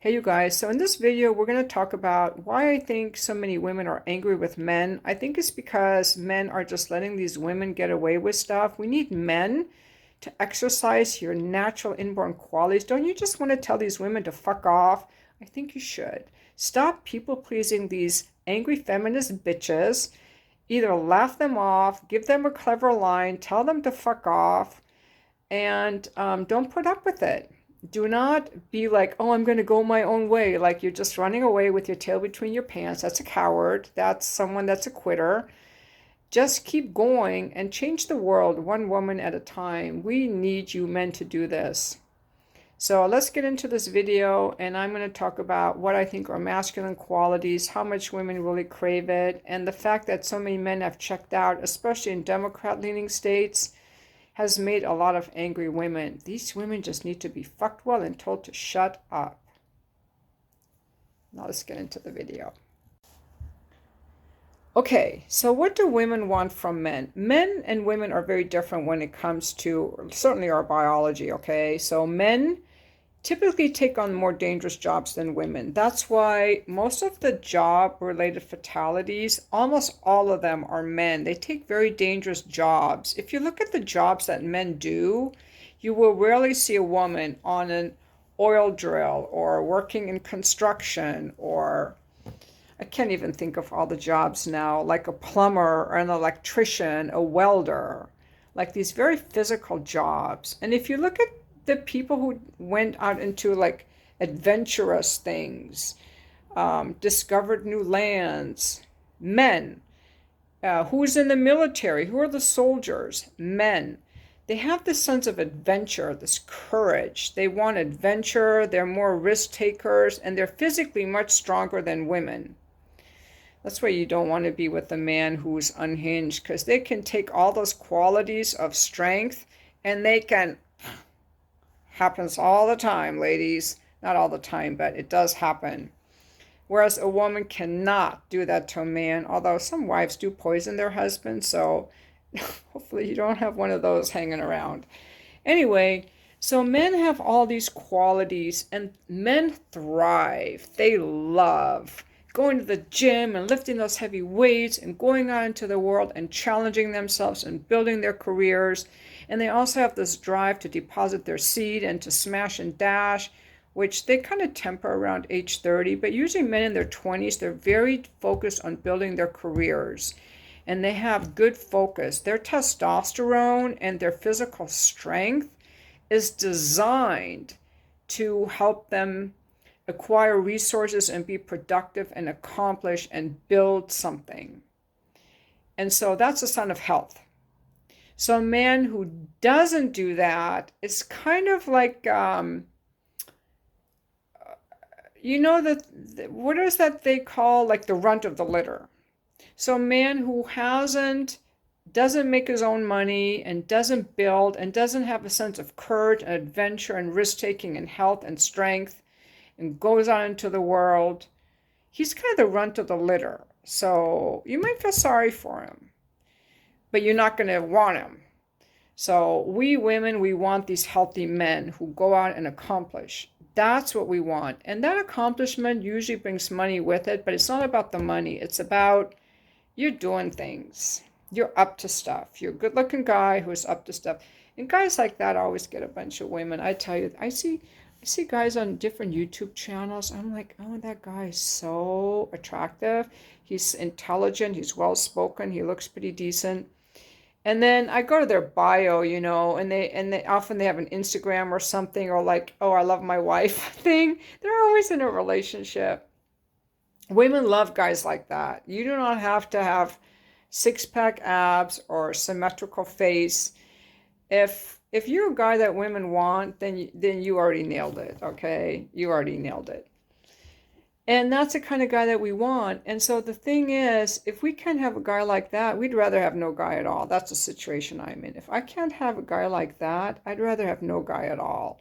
Hey you guys, so in this video we're going to talk about why I think so many women are angry with men. I think it's because men are just letting these women get away with stuff. We need men to exercise your natural inborn qualities. Don't you just want to tell these women to fuck off? I think you should. Stop people pleasing these angry feminist bitches. Either laugh them off, give them a clever line, tell them to fuck off, and don't put up with it. Do not be like, oh, I'm going to go my own way. Like you're just running away with your tail between your pants. That's a coward. That's someone that's a quitter. Just keep going and change the world one woman at a time. We need you men to do this. So let's get into this video, and I'm going to talk about what I think are masculine qualities, how much women really crave it, and the fact that so many men have checked out, especially in Democrat-leaning states, has made a lot of angry women. These women just need to be fucked well and told to shut up. Now let's get into the video. Okay, so what do women want from men? Men and women are very different when it comes to certainly our biology, okay? So men typically take on more dangerous jobs than women. That's why most of the job-related fatalities, almost all of them are men. They take very dangerous jobs. If you look at the jobs that men do, you will rarely see a woman on an oil drill or working in construction, or I can't even think of all the jobs now, like a plumber or an electrician, a welder, like these very physical jobs. And if you look at the people who went out into like adventurous things, discovered new lands, men. Who's in the military? Who are the soldiers? Men. They have this sense of adventure, this courage. They want adventure, they're more risk takers, and they're physically much stronger than women. That's why you don't want to be with a man who's unhinged, because they can take all those qualities of strength and they can... Happens all the time, ladies. Not all the time, but it does happen. Whereas a woman cannot do that to a man, although some wives do poison their husbands, so hopefully you don't have one of those hanging around. Anyway, so men have all these qualities, and men thrive. They love going to the gym and lifting those heavy weights and going out into the world and challenging themselves and building their careers. And they also have this drive to deposit their seed and to smash and dash, which they kind of temper around age 30. But usually men in their 20s, they're very focused on building their careers. And they have good focus. Their testosterone and their physical strength is designed to help them acquire resources and be productive and accomplish and build something. And so that's a sign of health. So a man who doesn't do that is kind of like, you know, what is that they call like the runt of the litter? So a man who doesn't make his own money and doesn't build and doesn't have a sense of courage and adventure and risk-taking and health and strength and goes out into the world, he's kind of the runt of the litter. So you might feel sorry for him, but you're not going to want him. So we women, we want these healthy men who go out and accomplish. That's what we want. And that accomplishment usually brings money with it, but it's not about the money. It's about you're doing things. You're up to stuff. You're a good-looking guy who's up to stuff. And guys like that always get a bunch of women. I tell you, I see guys on different YouTube channels. I'm like, oh, that guy is so attractive. He's intelligent. He's well-spoken. He looks pretty decent. And then I go to their bio, you know, and they often they have an Instagram or something, or like, oh, I love my wife thing. They're always in a relationship. Women love guys like that. You do not have to have six-pack abs or symmetrical face. If you're a guy that women want, then you already nailed it, okay? You already nailed it. And that's the kind of guy that we want. And so the thing is, if we can't have a guy like that, we'd rather have no guy at all. That's the situation I'm in. If I can't have a guy like that, I'd rather have no guy at all.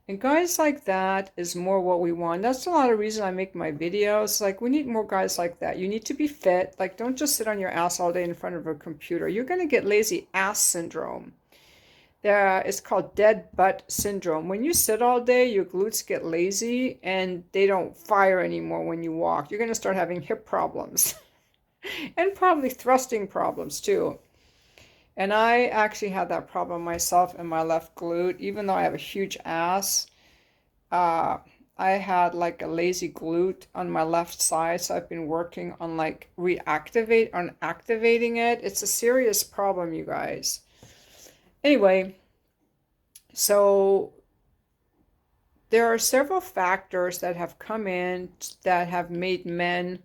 And guys like that is more what we want. That's a lot of reason I make my videos. Like, we need more guys like that. You need to be fit. Like, don't just sit on your ass all day in front of a computer. You're going to get lazy ass syndrome. It's called dead butt syndrome. When you sit all day, your glutes get lazy and they don't fire anymore when you walk. You're going to start having hip problems and probably thrusting problems too. And I actually had that problem myself in my left glute, even though I have a huge ass. Uh, I had like a lazy glute on my left side, so I've been working on like activating it. It's a serious problem, you guys. Anyway, so there are several factors that have come in that have made men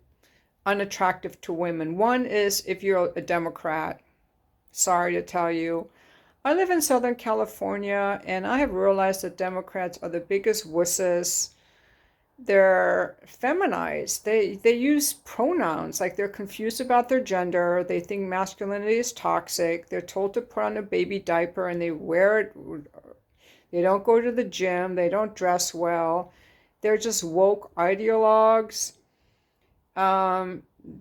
unattractive to women. One is if you're a Democrat. Sorry to tell you. I live in Southern California and I have realized that Democrats are the biggest wusses. They're feminized. They use pronouns like they're confused about their gender. They think masculinity is toxic. They're told to put on a baby diaper and they wear it. They don't go to the gym. They don't dress well. They're just woke ideologues.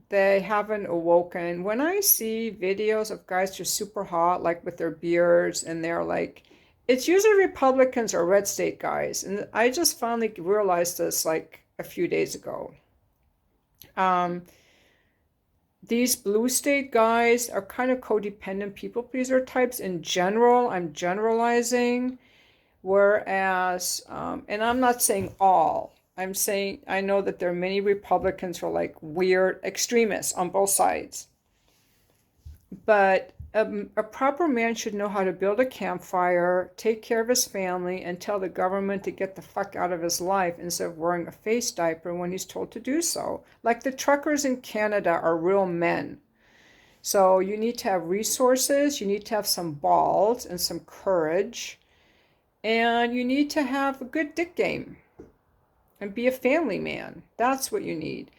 They haven't awoken. When I see videos of guys just super hot, like with their beards, and they're like, it's usually Republicans or red state guys. And I just finally realized this like a few days ago. These blue state guys are kind of codependent people pleaser types in general. I'm generalizing. Whereas, and I'm not saying all, I'm saying I know that there are many Republicans who are like weird extremists on both sides. But a proper man should know how to build a campfire, take care of his family, and tell the government to get the fuck out of his life instead of wearing a face diaper when he's told to do so. Like the truckers in Canada are real men. So you need to have resources, you need to have some balls and some courage, and you need to have a good dick game and be a family man. That's what you need.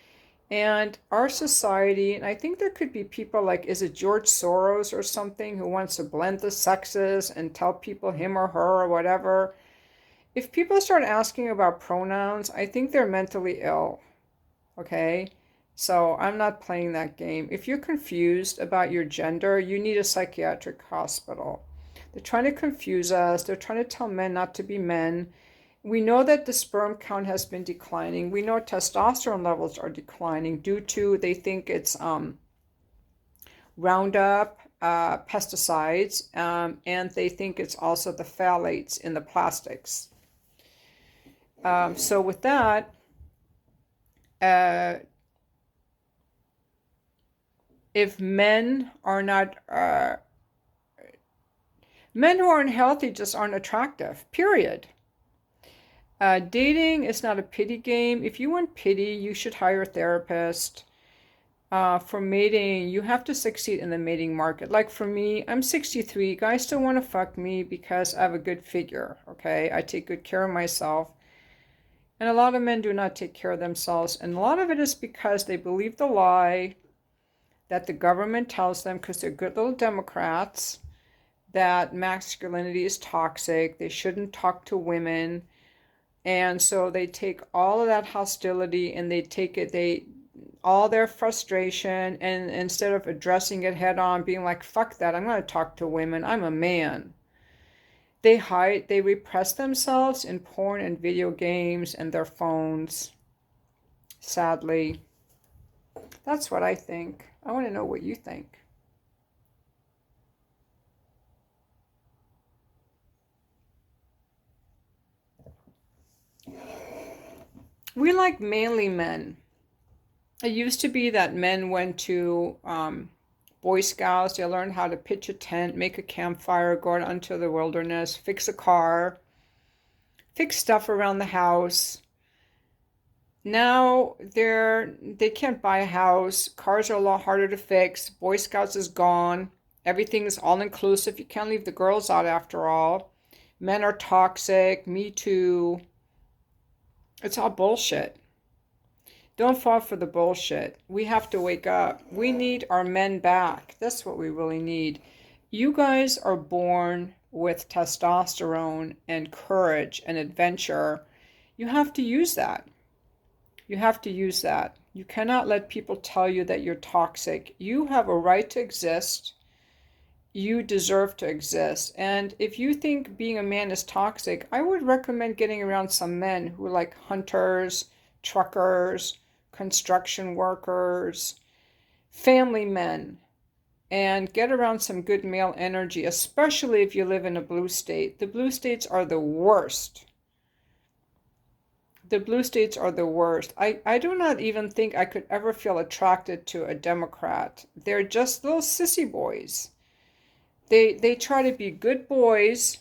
And our society, and I think there could be people like, is it George Soros or something, who wants to blend the sexes and tell people him or her or whatever. If people start asking about pronouns, I think they're mentally ill. Okay? So I'm not playing that game. If you're confused about your gender, you need a psychiatric hospital. They're trying to confuse us. They're trying to tell men not to be men. We know that the sperm count has been declining. We know testosterone levels are declining due to, they think it's Roundup, pesticides, and they think it's also the phthalates in the plastics. So with that, if men are not, men who aren't healthy just aren't attractive, period. Dating is not a pity game. If you want pity, you should hire a therapist. For mating, you have to succeed in the mating market. Like for me, I'm 63. Guys still want to fuck me because I have a good figure, okay? I take good care of myself. And a lot of men do not take care of themselves. And a lot of it is because they believe the lie that the government tells them, because they're good little Democrats, that masculinity is toxic. They shouldn't talk to women. And so they take all of that hostility and they take it, all their frustration, and instead of addressing it head on, being like, fuck that, I'm going to talk to women, I'm a man. They repress themselves in porn and video games and their phones. Sadly. That's what I think. I want to know what you think. We like manly men. It used to be that men went to Boy Scouts. They learned how to pitch a tent, make a campfire, go out into the wilderness, fix a car, fix stuff around the house. Now they can't buy a house. Cars are a lot harder to fix. Boy Scouts is gone. Everything is all inclusive. You can't leave the girls out after all. Men are toxic. Me too. It's all bullshit. Don't fall for the bullshit. We have to wake up. We need our men back. That's what we really need. You guys are born with testosterone and courage and adventure. You have to use that. You have to use that. You cannot let people tell you that you're toxic. You have a right to exist. you deserve to exist. And if you think being a man is toxic, I would recommend getting around some men who are like hunters, truckers, construction workers, family men, and get around some good male energy, especially if you live in a blue state. The blue states are the worst. The blue states are the worst. I do not even think I could ever feel attracted to a Democrat. They're just little sissy boys. They try to be good boys,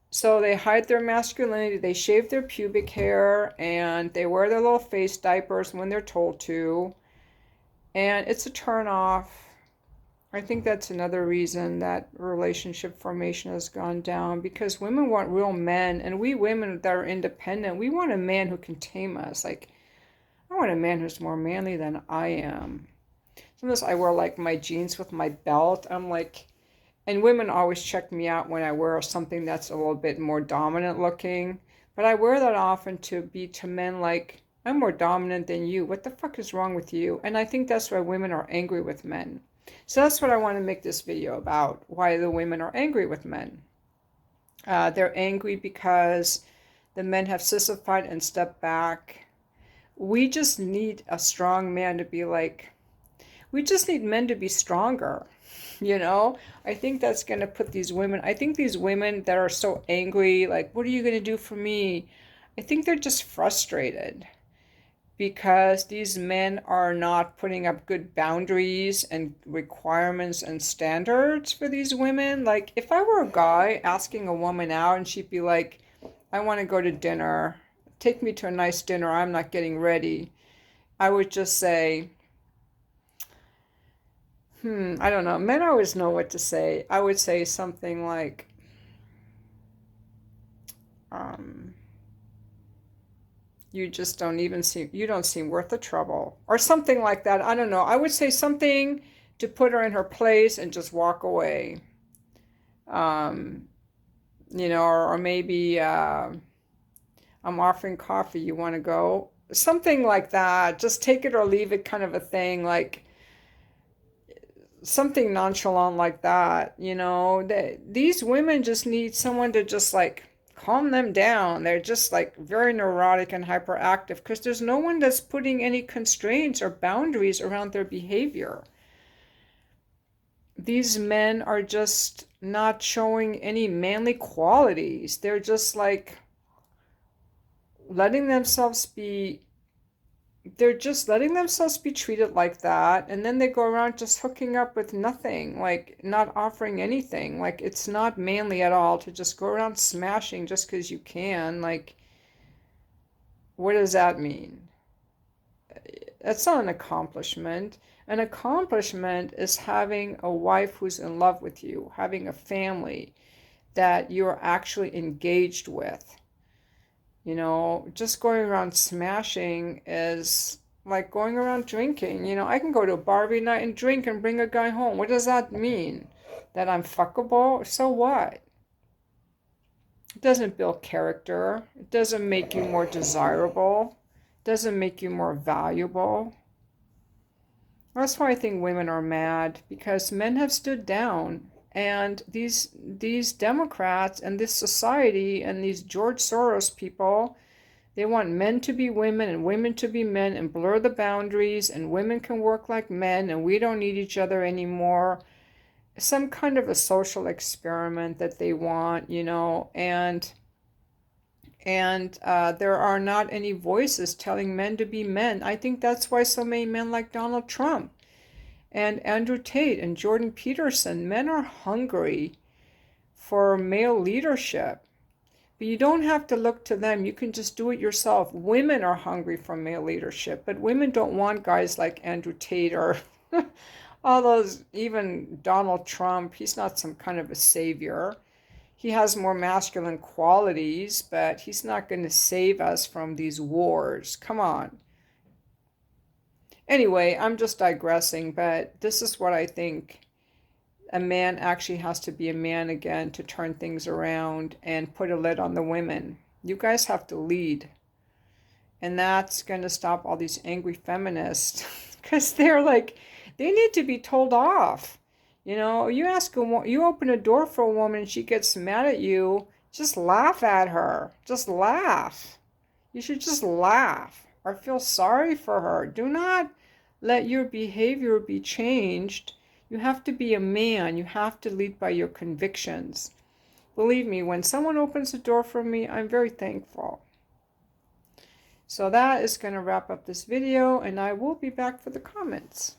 so they hide their masculinity, they shave their pubic hair, and they wear their little face diapers when they're told to, and it's a turn off. I think that's another reason that relationship formation has gone down, because women want real men, and we women that are independent, we want a man who can tame us. Like, I want a man who's more manly than I am. Sometimes I wear like my jeans with my belt. I'm like, and women always check me out when I wear something that's a little bit more dominant looking. But I wear that often to be to men like, I'm more dominant than you. What the fuck is wrong with you? And I think that's why women are angry with men. So that's what I want to make this video about, why the women are angry with men. They're angry because the men have sissified and stepped back. We just need a strong man to be like, we just need men to be stronger. You know, I think that's going to put these women, I think these women that are so angry, like, what are you going to do for me? I think they're just frustrated because these men are not putting up good boundaries and requirements and standards for these women. Like, if I were a guy asking a woman out and she'd be like, I want to go to dinner, take me to a nice dinner, I'm not getting ready, I would just say, I don't know. Men always know what to say. I would say something like, you just don't even seem, you don't seem worth the trouble, or something like that. I don't know. I would say something to put her in her place and just walk away. You know, or maybe I'm offering coffee, you want to go? Something like that. Just take it or leave it kind of a thing, like something nonchalant like that. You know, these women just need someone to just like calm them down. They're just like very neurotic and hyperactive because there's no one that's putting any constraints or boundaries around their behavior. These men are just not showing any manly qualities. They're just like letting themselves be, they're just letting themselves be treated like that, and then they go around just hooking up with nothing, like not offering anything. Like, it's not manly at all to just go around smashing just because you can. Like, what does that mean? That's not an accomplishment. An accomplishment is having a wife who's in love with you, having a family that you're actually engaged with. You know, just going around smashing is like going around drinking. You know, I can go to a Barbie night and drink and bring a guy home. What does that mean? That I'm fuckable? So what? It doesn't build character. It doesn't make you more desirable. It doesn't make you more valuable. That's why I think women are mad, because men have stood down. And these Democrats and this society and these George Soros people, they want men to be women and women to be men and blur the boundaries, and women can work like men and we don't need each other anymore. Some kind of a social experiment that they want, you know, and there are not any voices telling men to be men. I think that's why so many men like Donald Trump and Andrew Tate and Jordan Peterson. Men are hungry for male leadership. But you don't have to look to them. You can just do it yourself. Women are hungry for male leadership, but women don't want guys like Andrew Tate or all those, even Donald Trump. He's not some kind of a savior. He has more masculine qualities, but he's not going to save us from these wars. Come on. Anyway, I'm just digressing, but this is what I think. A man actually has to be a man again to turn things around and put a lid on the women. You guys have to lead. And that's going to stop all these angry feminists because they're like, they need to be told off. You know, you open a door for a woman, she gets mad at you, just laugh at her. Just laugh. You should just laugh or feel sorry for her. Do not let your behavior be changed. You have to be a man. You have to lead by your convictions. Believe me, when someone opens the door for me, I'm very thankful. So that is going to wrap up this video, and I will be back for the comments.